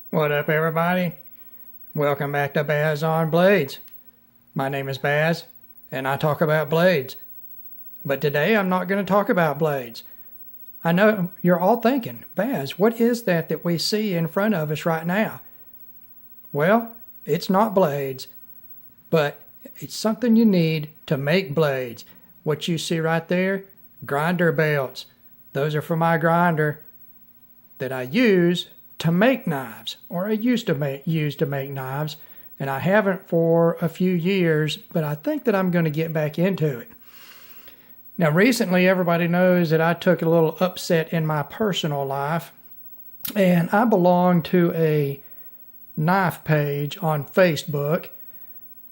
What up, everybody? Welcome back to Baz on Blades. My name is Baz, and I talk about blades. But today I'm not going to talk about blades. I know you're all thinking, Baz, what is that we see in front of us right now? Well, it's not blades, but it's something you need to make blades. What you see right there, grinder belts. Those are for my grinder that I use to make knives, or I used to use to make knives, and I haven't for a few years, but I think that I'm going to get back into it. Now, recently, everybody knows that I took a little upset in my personal life, and I belong to a knife page on Facebook,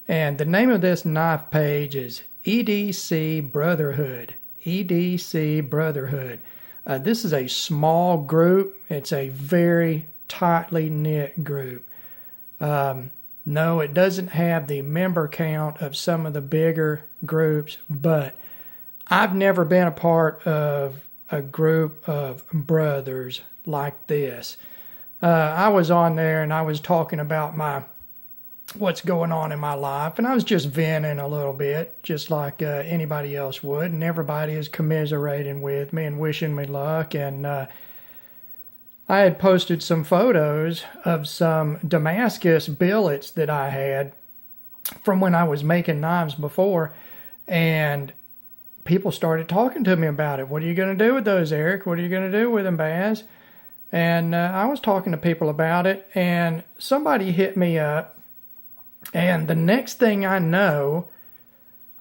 and the name of this knife page is EDC Brotherhood. EDC Brotherhood. This is a small group. It's a very tightly knit group. No, it doesn't have the member count of some of the bigger groups, but I've never been a part of a group of brothers like this. I was on there and I was talking about what's going on in my life, and I was just venting a little bit, just like anybody else would, and everybody is commiserating with me and wishing me luck. And I had posted some photos of some Damascus billets that I had from when I was making knives before, and people started talking to me about it. What are you going to do with those, Eric? What are you going to do with them, Baz? And I was talking to people about it, and somebody hit me up. And the next thing I know,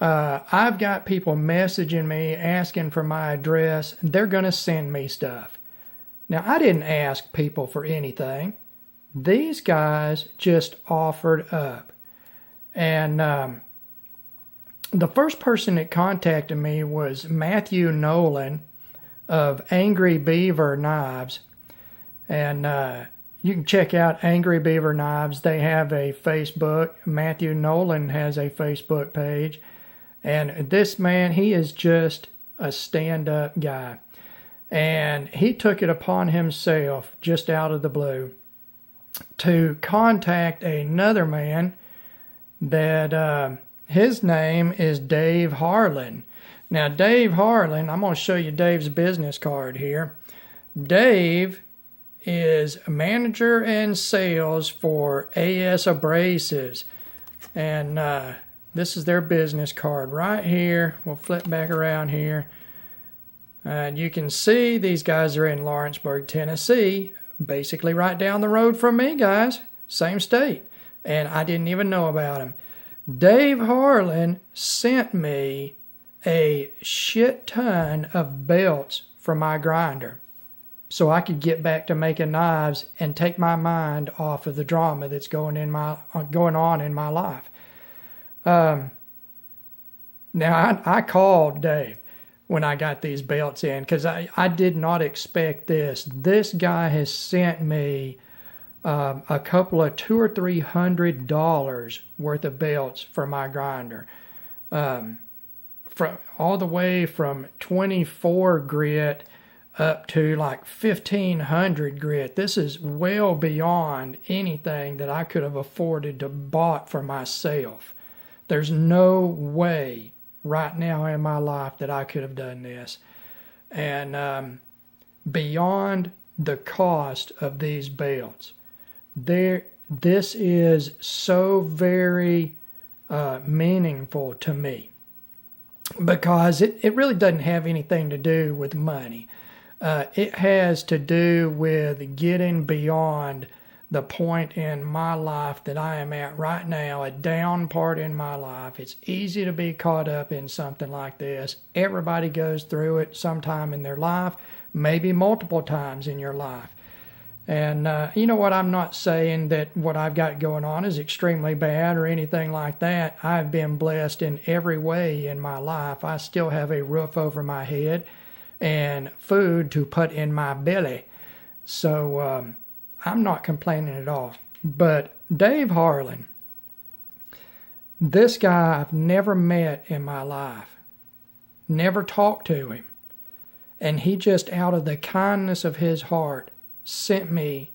I've got people messaging me, asking for my address. They're going to send me stuff. Now, I didn't ask people for anything. These guys just offered up. And the first person that contacted me was Matthew Nolan of Angry Beaver Knives. And you can check out Angry Beaver Knives. They have a Facebook. Matthew Nolan has a Facebook page. And this man, he is just a stand-up guy. And he took it upon himself, just out of the blue, to contact another man that his name is Dave Harlan. Now, Dave Harlan, I'm going to show you Dave's business card here. Dave is manager and sales for ASAbrasives, and this is their business card right here. We'll flip back around here, and you can see these guys are in Lawrenceburg, Tennessee, basically right down the road from me, guys. Same state, and I didn't even know about him. Dave Harlan sent me a shit ton of belts for my grinder, so I could get back to making knives and take my mind off of the drama that's going on in my life. Now, I called Dave when I got these belts in, because I did not expect this. This guy has sent me a couple of $200 or $300 worth of belts for my grinder. From all the way from 24 grit up to like 1500 grit. This is well beyond anything that I could have afforded to bought for myself. There's no way right now in my life that I could have done this. And beyond the cost of these belts, this is so very meaningful to me, because it really doesn't have anything to do with money. It has to do with getting beyond the point in my life that I am at right now, a down part in my life. It's easy to be caught up in something like this. Everybody goes through it sometime in their life, maybe multiple times in your life. And you know what, I'm not saying that what I've got going on is extremely bad or anything like that. I've been blessed in every way in my life. I still have a roof over my head and food to put in my belly. So I'm not complaining at all. But Dave Harlan, this guy I've never met in my life, never talked to him, and he just out of the kindness of his heart sent me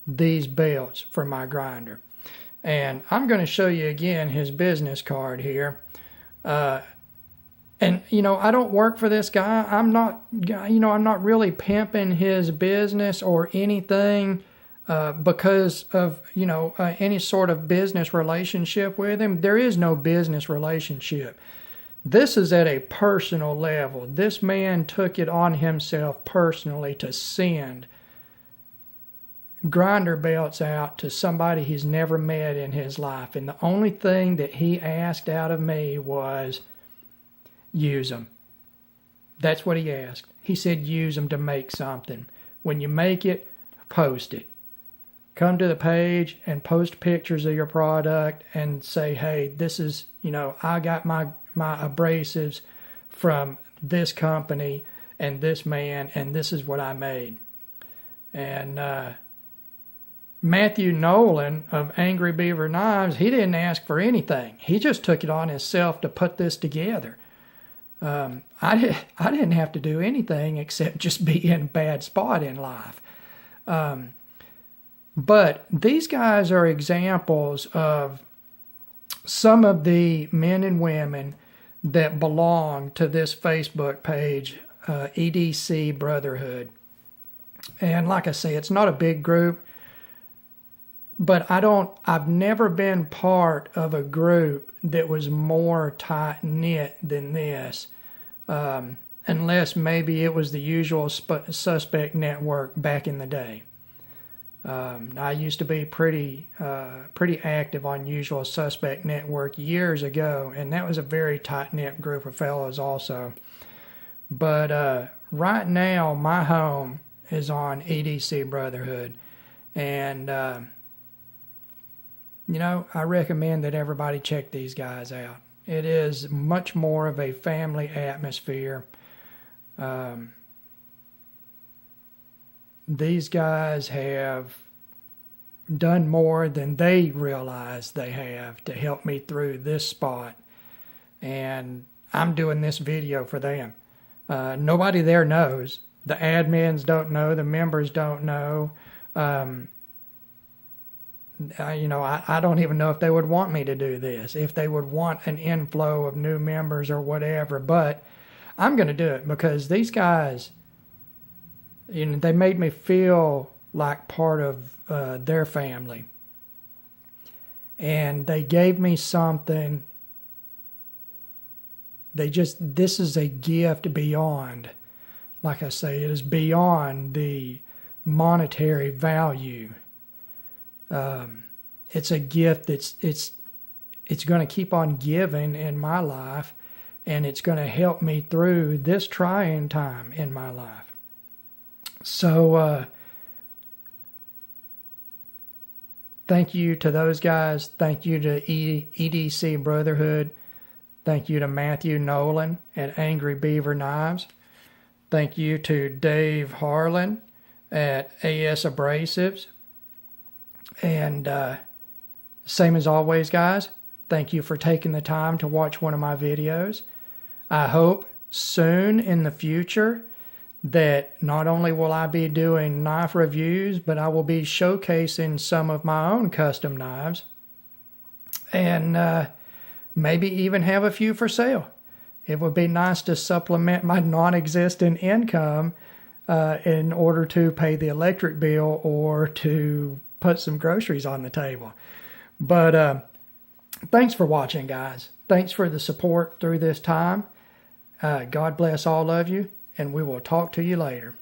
these belts for my grinder. And I'm going to show you again his business card here. And, you know, I don't work for this guy. I'm not really pimping his business or anything because of, any sort of business relationship with him. There is no business relationship. This is at a personal level. This man took it on himself personally to send grinder belts out to somebody he's never met in his life. And the only thing that he asked out of me was, use them. That's what he asked. He said, use them to make something. When you make it, post it. Come to the page and post pictures of your product and say, hey, this is, I got my abrasives from this company and this man, and this is what I made. And Matthew Nolan of Angry Beaver Knives, he didn't ask for anything. He just took it on himself to put this together. I didn't have to do anything except just be in a bad spot in life. But these guys are examples of some of the men and women that belong to this Facebook page, EDC Brotherhood. And like I say, it's not a big group, but I've never been part of a group that was more tight-knit than this, unless maybe it was the Usual Suspect Network back in the day. I used to be pretty active on Usual Suspect Network years ago, and that was a very tight-knit group of fellows also. But right now, my home is on EDC Brotherhood, and I recommend that everybody check these guys out. It is much more of a family atmosphere. These guys have done more than they realize they have to help me through this spot. And I'm doing this video for them. Nobody there knows. The admins don't know. The members don't know. I don't even know if they would want me to do this, if they would want an inflow of new members or whatever, but I'm going to do it because these guys, they made me feel like part of their family. And they gave me something. This is a gift beyond, like I say, it is beyond the monetary value. It's a gift it's going to keep on giving in my life, and it's going to help me through this trying time in my life. So, thank you to those guys. Thank you to EDC Brotherhood. Thank you to Matthew Nolan at Angry Beaver Knives. Thank you to Dave Harlan at ASAbrasives. And same as always, guys, thank you for taking the time to watch one of my videos. I hope soon in the future that not only will I be doing knife reviews, but I will be showcasing some of my own custom knives. And maybe even have a few for sale. It would be nice to supplement my non-existent income in order to pay the electric bill or to put some groceries on the table. But thanks for watching, guys. Thanks for the support through this time. God bless all of you, and we will talk to you later.